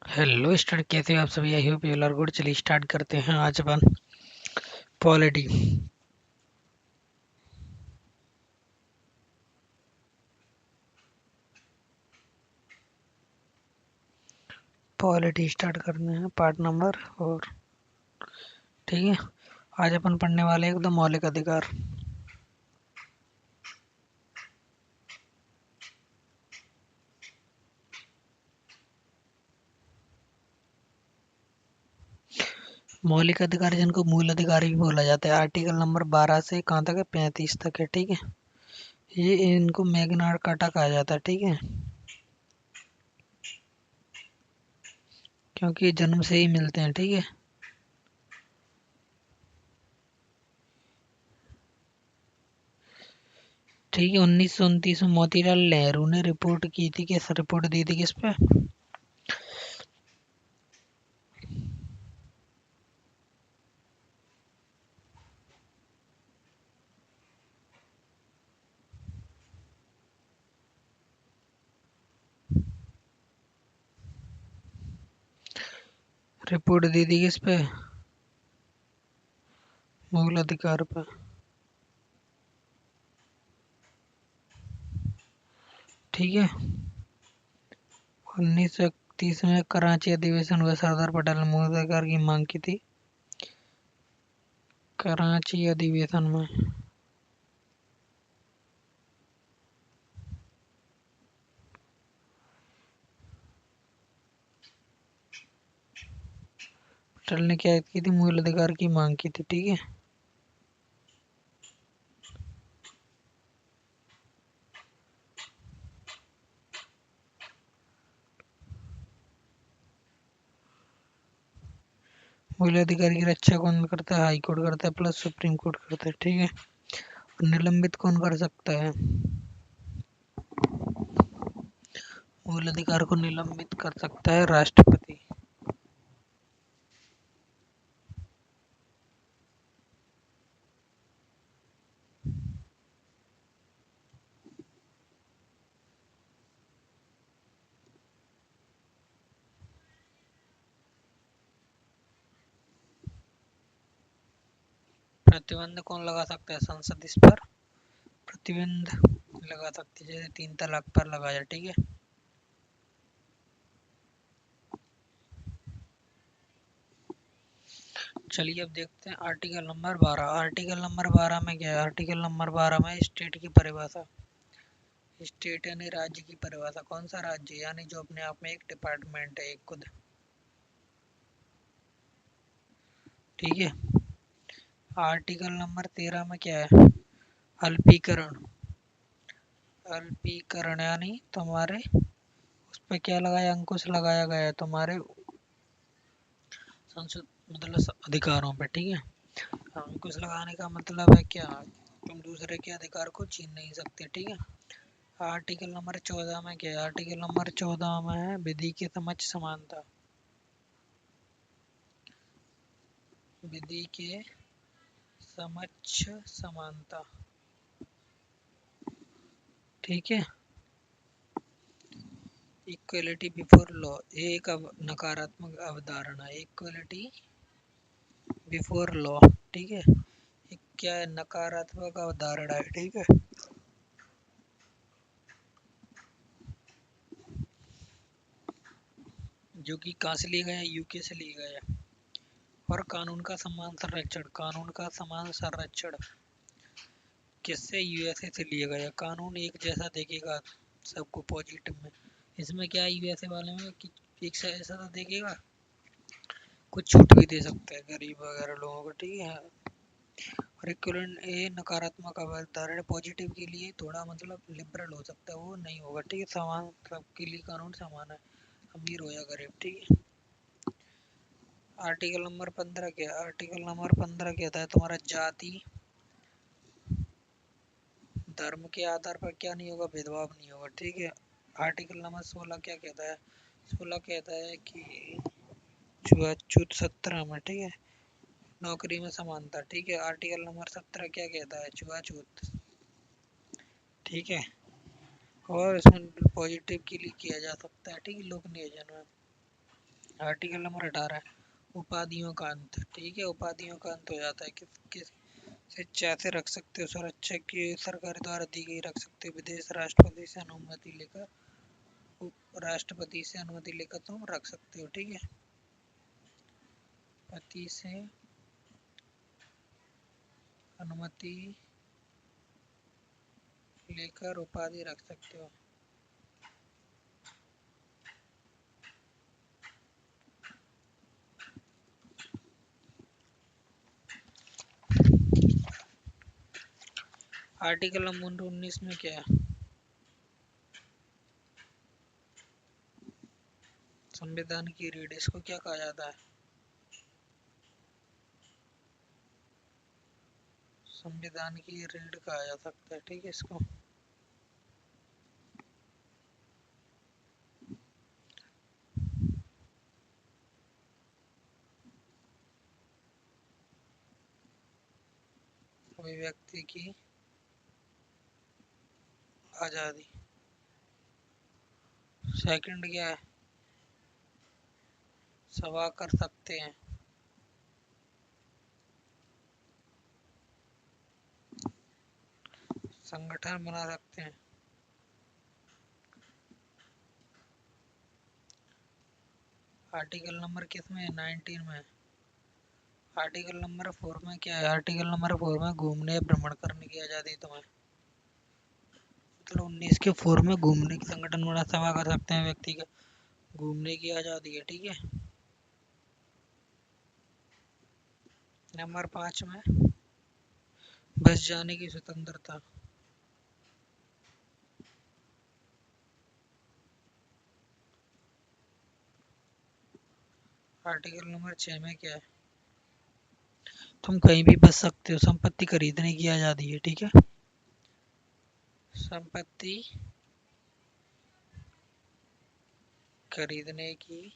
Hello student, कैसे हो आप सभी? I hope you are good. चलिए स्टार्ट करते हैं आज अपन पॉलिटी। पॉलिटी स्टार्ट करते हैं पार्ट नंबर 4। ठीक है, आज अपन पढ़ने वाले हैं एकदम मौलिक अधिकार। मौलिक अधिकार जिनको मूल अधिकार भी बोला जाता है, आर्टिकल नंबर 12 से कहाँ तक है? 35 तक है। ठीक है, ये इनको मैग्ना कार्टा कहा जाता है। ठीक है, क्योंकि जन्म से ही मिलते हैं। ठीक है, ठीक है। 1929 में मोतीलाल नेहरू ने रिपोर्ट की थी, किस रिपोर्ट दी थी किस पे? रिपोर्ट दी थी किस पे? मूल अधिकार पे। ठीक है, 1931 में कराची अधिवेशन हुआ। सरदार पटेल ने मूल अधिकार की मांग की थी कराची अधिवेशन में। पटेल ने क्या की थी? मूल अधिकार की मांग की थी। ठीक है, मूल अधिकार की रक्षा कौन करता है? हाई कोर्ट करता है, प्लस सुप्रीम कोर्ट करता है। ठीक है, और निलंबित कौन कर सकता है? मूल अधिकार को निलंबित कर सकता है राष्ट्रपति। प्रतिबंध कौन लगा सकता है? संसद इस पर प्रतिबंध लगा सकती है, जैसे 3 तलाक पर लगाया। ठीक है, चलिए अब देखते हैं आर्टिकल नंबर 12। आर्टिकल नंबर 12 में क्या है? आर्टिकल नंबर 12 में स्टेट की परिभाषा। स्टेट यानी राज्य की परिभाषा। कौन सा राज्य? यानी जो अपने आप में एक डिपार्टमेंट है, एक खुद। ठीक है, आर्टिकल नंबर 13 में क्या है? अल्पीकरण। अल्पीकरण यानी तुम्हारे उस पे क्या लगाया? अंकुश लगाया गया है तुम्हारे संसद, मतलब अधिकारों पे। ठीक है, अंकुश लगाने का मतलब है क्या? तुम दूसरे के अधिकार को छीन नहीं सकते। ठीक है, आर्टिकल नंबर 14 में क्या है? आर्टिकल नंबर 14 में है विधि के समक्ष समानता। विधि के समक्ष समानता। ठीक है, इक्वलिटी बिफोर लॉ, ये एक नकारात्मक अवधारणा है। Equality before law. ठीक है, एक क्या है? नकारात्मक अवधारणा है। ठीक है, जो कि कहाँ से लिया गया है? यूके से लिया गया है। और कानून का समान संरक्षण। कानून का समान संरक्षण किससे? यूएसए से लिया गया। कानून एक जैसा देखेगा सबको पॉजिटिव में। इसमें क्या है यूएसए वाले में कि एक सा ऐसा तो देखेगा, कुछ छूट भी दे सकता है गरीब वगैरह लोगों को। ठीक है, और इक्विवेलेंट ये नकारात्मक अवधारणा। पॉजिटिव के लिए थोड़ा मतलब लिबरल हो सकता है, वो नहीं होगा। ठीक है, समान सबके लिए कानून समान है, अमीर हो या गरीब। ठीक है, आर्टिकल नंबर 15 क्या? आर्टिकल नंबर 15 कहता है तुम्हारा जाति धर्म के आधार पर क्या नहीं होगा? भेदभाव नहीं होगा। ठीक है, आर्टिकल नंबर 16 क्या कहता है? 16 कहता है कि छूत 17 में। ठीक है, नौकरी में समानता। ठीक है, आर्टिकल नंबर 17 क्या कहता है? छुआछूत। ठीक है, और इसमें पॉजिटिव के लिए किया जा सकता है। ठीक है, लोक नियोजन में। आर्टिकल नंबर 18 उपाधियों का अंत। ठीक है, उपाधियों का अंत हो जाता है। किस शिक्षा से रख सकते हो, सुरक्षा की सरकार द्वारा दी गई रख सकते हो, विदेश राष्ट्रपति से अनुमति लेकर तुम रख सकते हो। ठीक है, पति से अनुमति लेकर उपाधि रख सकते हो। आर्टिकल नंबर 19 में क्या है? संविधान की रीढ़, इसको क्या कहा जाता है? संविधान की रीढ़ कहा जा सकता है। ठीक है, इसको अभिव्यक्ति की आजादी। सेकंड क्या है? सभा कर सकते हैं। संगठन बना सकते हैं। आर्टिकल नंबर किस में? 19 में। आर्टिकल नंबर 4 में क्या है? आर्टिकल नंबर 4 में घूमने या भ्रमण करने की आजादी तुम्हें, मतलब 19 के 4 में घूमने की संगठन बना, सभा कर सकते हैं, व्यक्ति का घूमने की आजादी है। ठीक है, नंबर 5 में बस जाने की स्वतंत्रता। आर्टिकल नंबर 6 में क्या है? तुम कहीं भी बस सकते हो, संपत्ति खरीदने की आजादी है। ठीक है, संपत्ति खरीदने की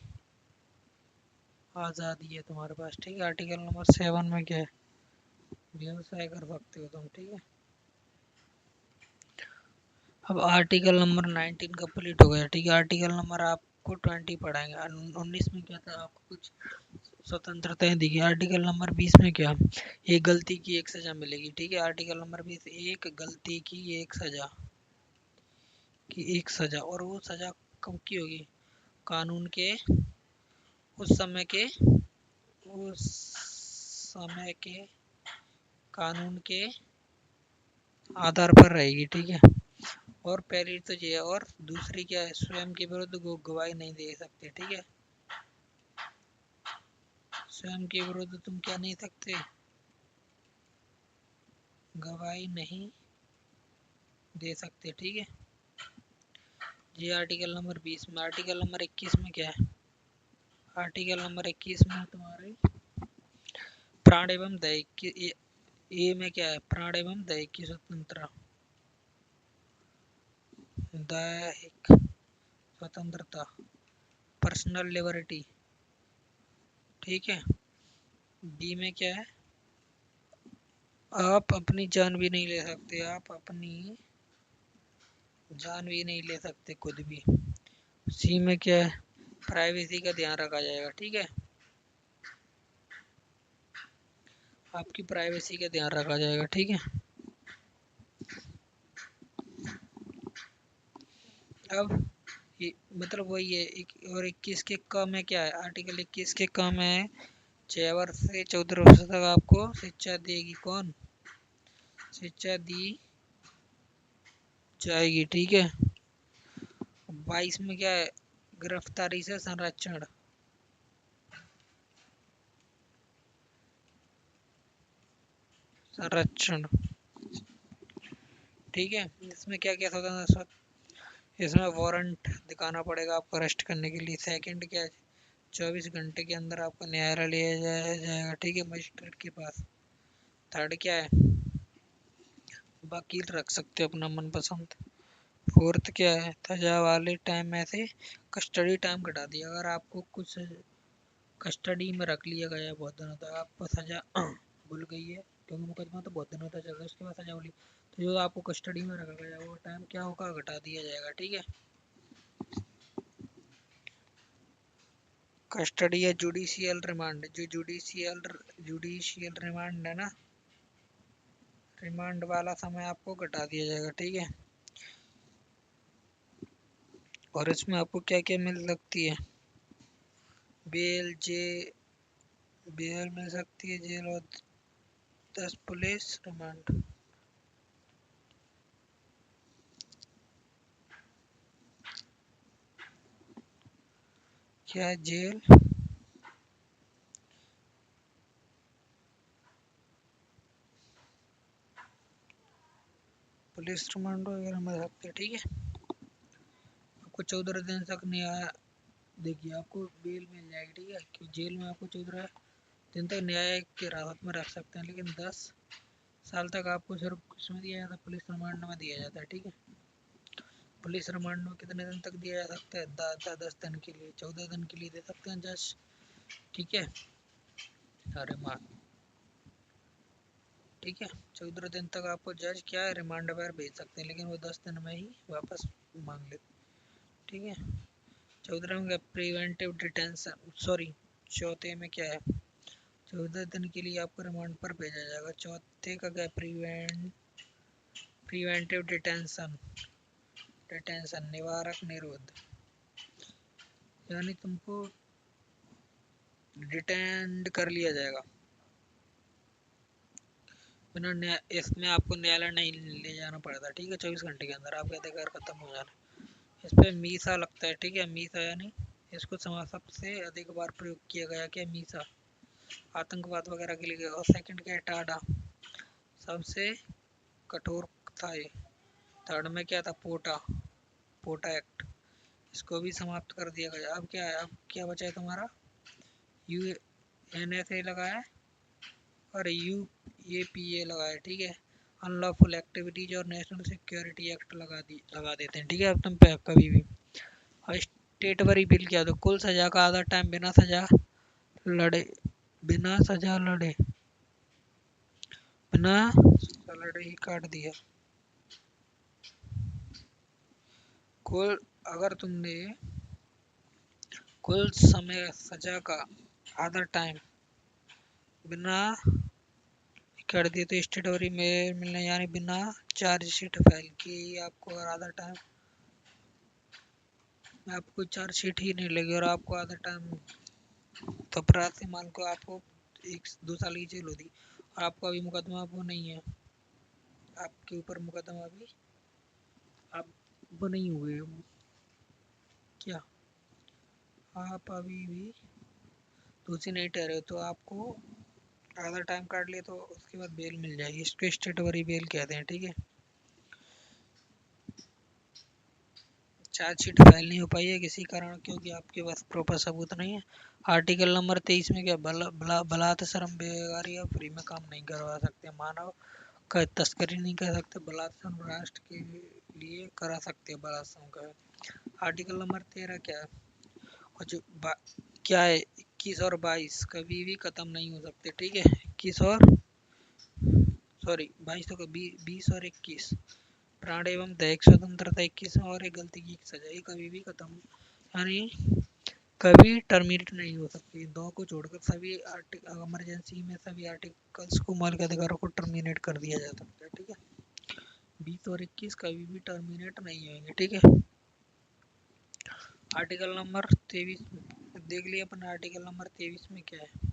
आजादी है तुम्हारे पास। ठीक है, आर्टिकल नंबर 7 में क्या है? व्यवसाय कर सकते हो तुम। ठीक है, अब आर्टिकल नंबर 19 कंप्लीट हो गया। ठीक है, आर्टिकल नंबर आपको 20 पढ़ाएंगे। 19 में क्या था? आपको कुछ स्वतंत्रताएं दी गई। आर्टिकल नंबर 20 में क्या? एक गलती की एक सजा मिलेगी। ठीक है, आर्टिकल नंबर 20 एक गलती की एक सजा, और वो सजा कब की होगी? कानून के उस समय के उस समय के कानून के आधार पर रहेगी। ठीक है, और पहली तो ये है, और दूसरी क्या है? स्वयं के विरुद्ध गवाही नहीं दे सकते। ठीक है, स्वयं के विरुद्ध तुम क्या नहीं सकते? गवाही नहीं दे सकते। ठीक है, ये आर्टिकल नंबर 20 में। आर्टिकल नंबर 21 में क्या है? आर्टिकल नंबर 21 में तुम्हारे प्राण एवं दया की ये में क्या है? प्राण एवं दया की स्वतंत्रता, दैहिक स्वतंत्रता, पर्सनल लिबर्टी। ठीक है, बी में क्या है? आप अपनी जान भी नहीं ले सकते, आप अपनी जान भी नहीं ले सकते खुद भी। सी में क्या है? प्राइवेसी का ध्यान रखा जाएगा। ठीक है, आपकी प्राइवेसी का ध्यान रखा जाएगा। ठीक है, अब ये मतलब वही है। और 21 के क में क्या है? आर्टिकल 21 के क में है 6 वर्ष से 14 वर्ष तक आपको शिक्षा देगी। कौन? शिक्षा दी जाएगी। ठीक है, 22 में क्या है? गिरफ्तारी से संरक्षण। संरक्षण। ठीक है, इसमें क्या क्या स्वतंत्र? इसमें वारंट दिखाना पड़ेगा आपको अरेस्ट करने के लिए। सेकंड क्या है? 24 घंटे के अंदर आपको न्यायालय ले जाया जाएगा। ठीक है, मजिस्ट्रेट के पास। थर्ड क्या है? वकील रख सकते हो अपना मनपसंद। फोर्थ क्या है? सजा वाले टाइम में से कस्टडी टाइम घटा दिया। अगर आपको कुछ कस्टडी में रख लिया गया है बहुत दिनों तक, आपको सजा भूल गई है, क्योंकि मुकदमा तो बहुत दिनों तक चल रहा है, उसके बाद सजा भूली, तो जो आपको कस्टडी में रखा गया वो टाइम क्या होगा? घटा दिया जाएगा। ठीक है, कस्टडी या जुडिशियल रिमांड, जो जुडिशियल रिमांड है ना, रिमांड वाला समय आपको घटा दिया जाएगा, ठीक है। और इसमें आपको क्या क्या मिल सकती है, बेल जे बेल मिल सकती है, जेल और 10 पुलिस रिमांड। क्या है जेल, पुलिस रिमांड वगैरह मिल सकते हैं, ठीक है। आपको 14 दिन तक न्याय, देखिए आपको बेल मिल जाएगी, ठीक है, क्योंकि जेल में आपको 14 दिन तक न्याय की हिरासत में रख सकते हैं, लेकिन 10 साल तक आपको सिर्फ किसमें दिया जाता है, पुलिस रिमांड में दिया जाता है, ठीक है। पुलिस रिमांड में कितने दिन तक दिया जा सकता है, 10 दिन के लिए, 14 दिन के लिए दे सकते हैं जज, ठीक है। अरे मान, ठीक है, 14 दिन तक आपको जज क्या है, रिमांड पर भेज सकते हैं, लेकिन वो 10 दिन में ही वापस मांग लेते, ठीक है। 14 में प्रिवेंटिव डिटेंशन, सॉरी, चौथे में क्या है, 14 दिन के लिए आपको रिमांड पर भेजा जाएगा। चौथे का क्या, प्रिवेंटिव डिटेंशन, निवारक निरोध, यानी तुमको डिटेंड कर लिया जाएगा बिना न्याय, इसमें आपको न्यायालय नहीं ले जाना पड़ता, ठीक है। 24 घंटे के अंदर आपके अधिकार खत्म हो जाना। इस पे मीसा लगता है, ठीक है, मीसा यानी इसको सबसे अधिक बार प्रयोग किया गया, क्या मीसा, आतंकवाद वगैरह के लिए। और सेकंड क्या है, टाडा, सबसे कठोर था ये। थर्ड में क्या था, पोटा, पोटा एक्ट, इसको भी समाप्त कर दिया गया। अब क्या है, अब क्या बचा है तुम्हारा, यू एन एस ए लगा है और UAPA लगा है, ठीक है। अनलॉफुल एक्टिविटीज और नेशनल सिक्योरिटी एक्ट लगा देते हैं, ठीक है। अब तुम पे कभी भी स्टेटवरी बिल क्या, तो कुल सजा का आधा टाइम लड़े लड़े बिना सजा लड़े ही काट दिया। कुल, अगर तुमने कुल समय सजा का आधा टाइम बिना कर दिए तो स्टेटवरी में मिलने, यानी बिना चार्जशीट फाइल की आपको, अगर आधा टाइम, आपको चार्जशीट ही नहीं लगी और आपको आधा टाइम, तो अपराध से मान को आपको 1-2 साल की जेल होती, और आपका अभी मुकदमा वो नहीं है, आपके ऊपर मुकदमा अभी आप वो नहीं हुए, क्या आप अभी भी दोषी नहीं ठहरे, तो आपको आधा टाइम काट लिया तो उसके बाद बेल मिल जाएगी, इसको स्टेटवरी बेल कहते हैं, ठीक है। चार्जशीट फाइल नहीं हो पाई है किसी कारण, क्योंकि आपके पास प्रॉपर सबूत नहीं है। आर्टिकल नंबर 23 में क्या, बलात् शर्म बेगारी या फ्री में काम नहीं करवा सकते, मानव का तस्करी नहीं कर सकते, बलात् श्रम राष्ट्र के लिए करा सकते हैं, बलात् श्रम का। आर्टिकल नंबर 13 क्या है, और जो क्या है, 21 और 22 कभी भी खत्म नहीं हो सकते, ठीक है। 21 और, सॉरी 22 तो कभी, 20 और 21, प्राण एवं दैहिक स्वतंत्रता 21 में, और एक गलती की सजा, ये कभी भी खत्म, यानी कभी टर्मिनेट नहीं हो सकती। दो को छोड़कर सभी इमरजेंसी में सभी आर्टिकल्स को, मौलिक अधिकारों को टर्मिनेट कर दिया जा सकता है, ठीक है। 20 और 21 कभी भी टर्मिनेट नहीं होंगे, ठीक है। आर्टिकल नंबर 23 देख लिया अपन, आर्टिकल नंबर 23 में क्या है,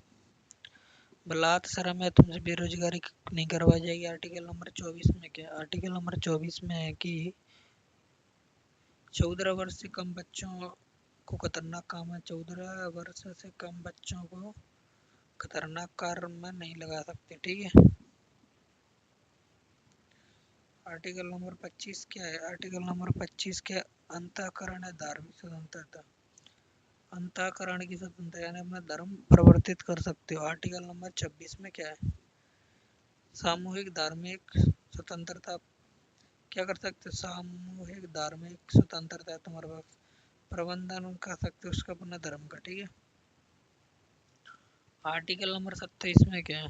बलात् शर्म में तुमसे बेरोजगारी नहीं करवाई जाएगी। आर्टिकल नंबर 24 में क्या है, आर्टिकल नंबर 24 में है कि 14 वर्ष से कम बच्चों को खतरनाक काम है, 14 वर्ष से कम बच्चों को खतरनाक कार्य में नहीं लगा सकते, ठीक है। आर्टिकल नंबर 25 क्या है, आर्टिकल नंबर 25 क्या, अंतःकरण है, धार्मिक स्वतंत्रता, अंतःकरण की स्वतंत्रता, यानी अपना धर्म परिवर्तित कर सकते हो। आर्टिकल नंबर 26 में क्या है, सामूहिक धार्मिक स्वतंत्रता, क्या कर सकते हो, सामूहिक धार्मिक स्वतंत्रता है तुम्हारे पास, प्रबंधन कर सकते हो उसका अपना धर्म का, ठीक है। आर्टिकल नंबर 27 में क्या है,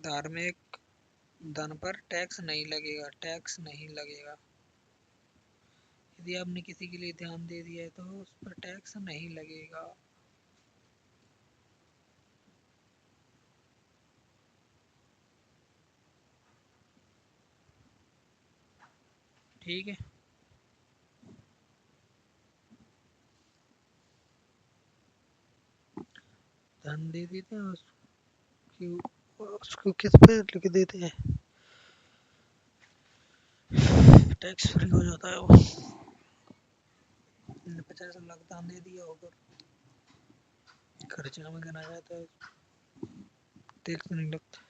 धार्मिक धन पर टैक्स नहीं लगेगा, टैक्स नहीं लगेगा। यदि आपने किसी के लिए ध्यान दे दिया है तो उस पर टैक्स नहीं लगेगा। ठीक है, ध्यान दे देते हैं उसको किस पे लिख देते हैं, टैक्स फ्री हो जाता है वो। 50 लाख दान दे दिया होगा, खर्चा में गिना जाता है, टैक्स नहीं लगता।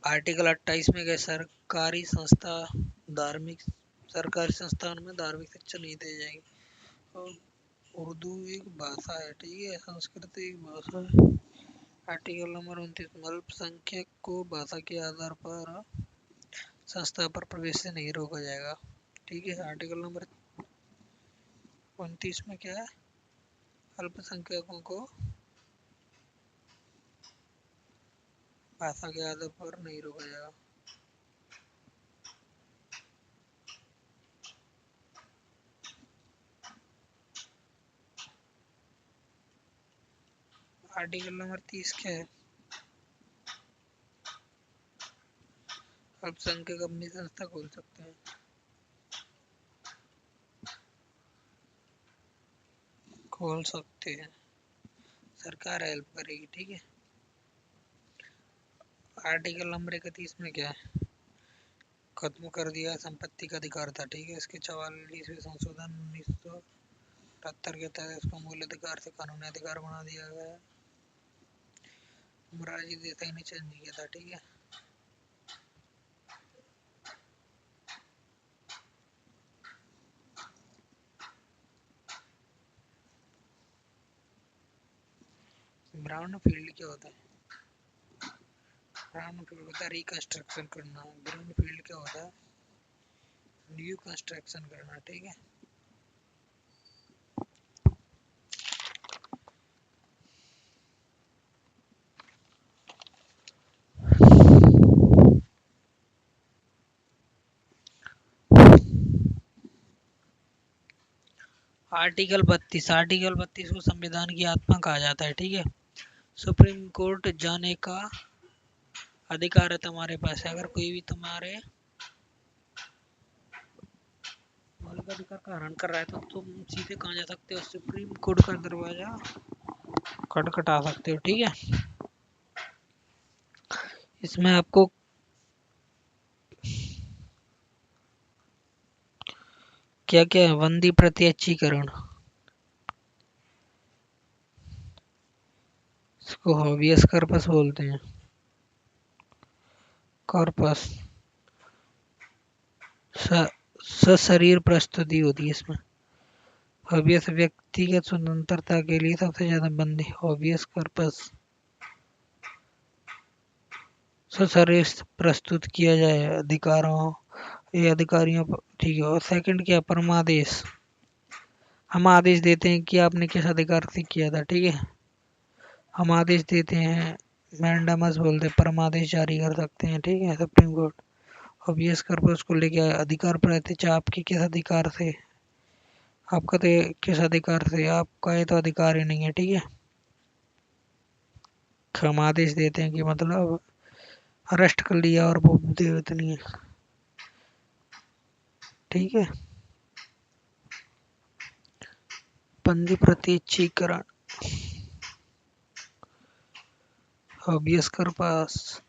आर्टिकल 28 में गए सरकारी संस्था धार्मिक सरकारी संस्थान में धार्मिक शिक्षा नहीं दी जाएगी। और उर्दू एक भाषा है, ठीक है, संस्कृत एक भाषा है। आर्टिकल नंबर 29, अल्पसंख्यक को भाषा के आधार पर संस्था पर प्रवेश से नहीं रोका जाएगा। ठीक है, आर्टिकल नंबर 29 में क्या है, अल्पसंख्यकों को भाषा के आधार पर नहीं रोका जाएगा। आर्टिकल नंबर 30 क्या है, अल्पसंख्यक अपनी संस्था खोल सकते हैं। खोल सकते हैं, सरकार हेल्प करेगी। ठीक है, आर्टिकल नंबर 31 में क्या है, खत्म कर दिया संपत्ति का अधिकार था। ठीक है, इसके 44वें संशोधन 1978 के तहत इसको मूल अधिकार से कानूनी अधिकार बना दिया गया है। मोरारजी देसाई ने चेंज किया था। ठीक है, ब्राउन फील्ड क्या होता है, ब्राउन फील्ड होता है रिकंस्ट्रक्शन करना, ग्रीन फील्ड क्या होता है, न्यू कंस्ट्रक्शन करना। ठीक है, आर्टिकल 32 को संविधान की आत्मा कहा जाता है। ठीक है, सुप्रीम कोर्ट जाने का अधिकार है तुम्हारे पास। अगर कोई भी तुम्हारे मौलिक अधिकार का हनन कर रहा है तो तुम सीधे कहाँ जा सकते हो, सुप्रीम कोर्ट का दरवाजा खटखटा सकते हो। ठीक है, इसमें आपको क्या क्या है, बंदी प्रत्यक्षीकरण, इसको हॉबियस कॉर्पस बोलते हैं, कॉर्पस सशरीर प्रस्तुति होती है इसमें। हॉबियस व्यक्तिगत स्वतंत्रता के लिए सबसे ज्यादा बंदी, हॉबियस कॉर्पस सशरीर प्रस्तुत किया जाए अधिकारों ये अधिकारियों पर। ठीक है, और सेकंड क्या, परमादेश, हम आदेश देते हैं कि आपने किस अधिकार से किया था। ठीक है, हम आदेश देते हैं, मैंडामस बोलते हैं, परमादेश जारी कर सकते हैं। ठीक है, सुप्रीम कोर्ट हॉबियस कॉर्पस को लेके अधिकार प्राप्त आपके किस अधिकार से, आपका तो किस अधिकार से, आपका ये तो अधिकार ही नहीं है। ठीक है, हम आदेश देते हैं कि मतलब अरेस्ट कर लिया और वो दे इतनी है। ठीक है, बंदी प्रत्यक्षीकरण, हॉबियस कॉर्पस,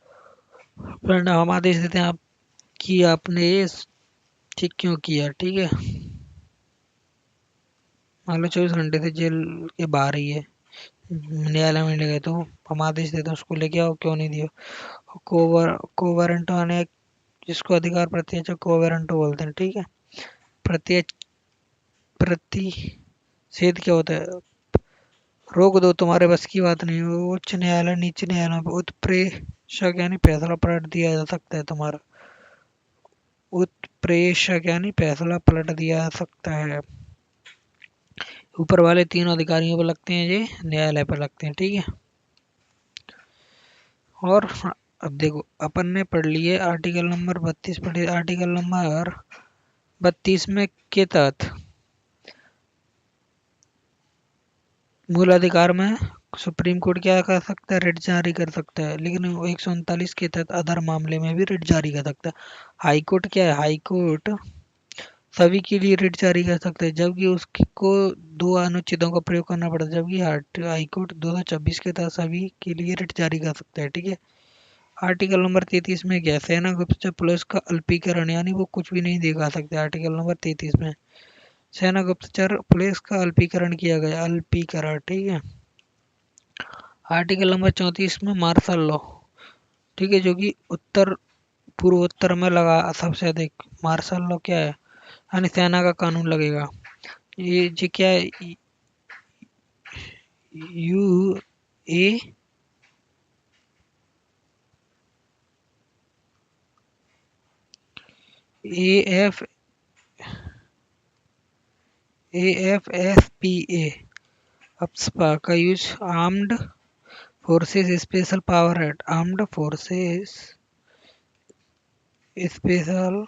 हम आदेश देते हैं आप कि आपने ये ठीक क्यों किया। ठीक है, मान लो 24 घंटे से जेल के बाहर ही है, न्यायालय में ले गए तो हम आदेश देते हैं उसको लेके आओ, क्यों नहीं दिया। कोवारंटो ने, जिसको अधिकार प्रत्यक्ष कोवारंटो बोलते हैं। ठीक है, प्रत्यक्ष प्रतिषेध क्या होता है, रोक दो, तुम्हारे बस की बात नहीं, वो उच्च न्यायालय नीचे न्यायालय में उत्प्रेषक यानी फैसला पलट दिया जा सकता है तुम्हारा, उत्प्रेषक यानी फैसला पलट दिया जा सकता है। ऊपर वाले तीनों अधिकारियों पर लगते हैं, ये न्यायालय पर लगते हैं। ठीक है, और अब देखो अपन ने पढ़ लिए आर्टिकल नंबर 32 पढ़े, आर्टिकल नंबर 32 में के तहत मूल अधिकार में सुप्रीम कोर्ट क्या कर सकता है, रिट जारी कर सकता है, लेकिन 139 के तहत अदर मामले में भी रिट जारी कर सकता है। हाई कोर्ट क्या है, हाई कोर्ट सभी के लिए रिट जारी कर सकते हैं, जबकि उसको दो अनुच्छेदों का प्रयोग करना पड़ता है, जबकि हाई कोर्ट 226 के तहत सभी के लिए रिट जारी कर सकता है। ठीक है। आर्टिकल नंबर 33 में क्या है, सेना गुप्तचर पुलिस का अल्पीकरण, यानी वो कुछ भी नहीं दिखा सकते। आर्टिकल नंबर 33 में सेना गुप्तचर पुलिस का अल्पीकरण किया गया, अल्पीकरण। ठीक है। आर्टिकल नंबर 34 में मार्शल लॉ, ठीक है, जो कि उत्तर पूर्वोत्तर में लगा सबसे अधिक। मार्शल लॉ क्या है, यानी सेना का कानून लगेगा। ये जी क्या है, U A F F P A AFSPA का use armed forces special power act, armed forces special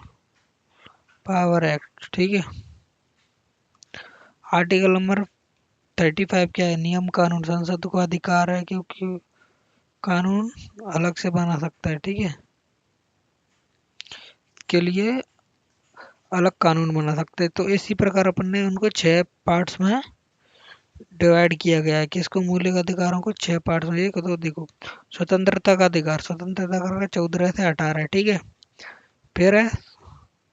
power act. ठीक है। आर्टिकल नंबर 35 क्या है, नियम कानून संसद को अधिकार है क्योंकि कानून अलग से बना सकता है। ठीक है। के लिए अलग कानून बना सकते हैं। तो इसी प्रकार अपन ने उनको 6 पार्ट्स में डिवाइड किया गया है। किसको, मौलिक अधिकारों को 6 पार्ट्स में। एक तो देखो, स्वतंत्रता का अधिकार, स्वतंत्रता का 14 से 18 है। ठीक है। फिर है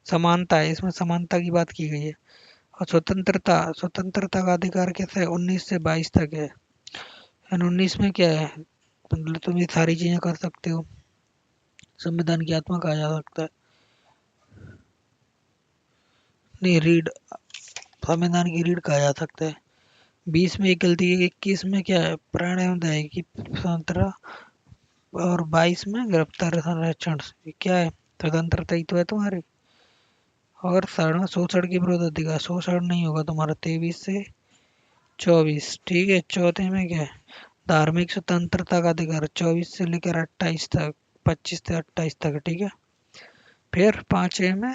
समानता है, इसमें समानता की बात की गई है। और स्वतंत्रता, स्वतंत्रता का अधिकार कैसे है, 19 से 22 तक है। 19 में क्या है, मतलब तुम ये सारी चीजें कर सकते हो, संविधान की आत्मा कहा जा सकता है। नहीं, रीड, संविधान की रीड कहा जा सकता है। 20 में एक गलती है, 21 में क्या है, प्राण एवं दया की स्वतंत्रता, और 22 में गिरफ्तार संरक्षण। क्या है, स्वतंत्रता ही तो है तुम्हारी। और सारा शोषण के विरोध अधिकार, शोषण नहीं होगा तुम्हारा, 23 से 24। ठीक है। चौथे में क्या है, धार्मिक स्वतंत्रता का अधिकार, 24 से लेकर 28 तक, 25 से 28 तक। ठीक है। फिर पांचवे में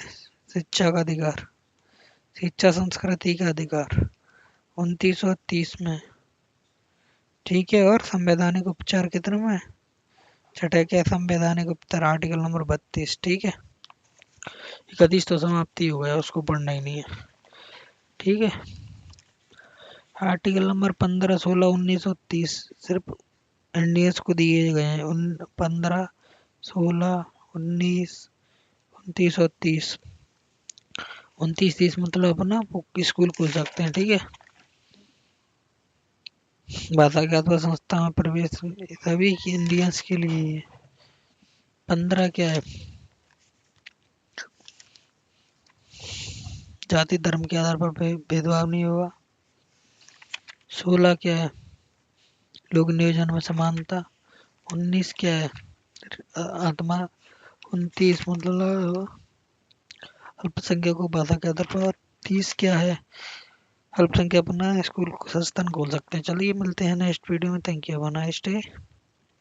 शिक्षा का अधिकार, शिक्षा संस्कृति का अधिकार, 29 और 30 में। ठीक है। और संवैधानिक उपचार कितने में, छठे क्या, संवैधानिक उपचार, आर्टिकल नंबर 32। ठीक है। 31 तो समाप्ति हो गया, उसको पढ़ना ही नहीं है। ठीक है। आर्टिकल नंबर 15, 16, 19 और 30 सिर्फ इंडियंस को दिए गए हैं। 15, 16, 19, 29 और 30। 29, 30 मतलब अपना स्कूल खोल सकते हैं। ठीक है। भाषा के अथवा संस्था में प्रवेश सभी इंडियंस के लिए। 15 क्या है, जाति धर्म के आधार पर भेदभाव नहीं होगा। 16 क्या है, लोक नियोजन में समानता। 19 क्या है, आत्मा। 29 मतलब अल्पसंख्यकों को भाषा के आधार पर। 30 क्या है, अल्पसंख्यक अपना स्कूल संस्थान खोल सकते हैं। चलिए मिलते हैं नेक्स्ट वीडियो में। Thank you, have a nice day.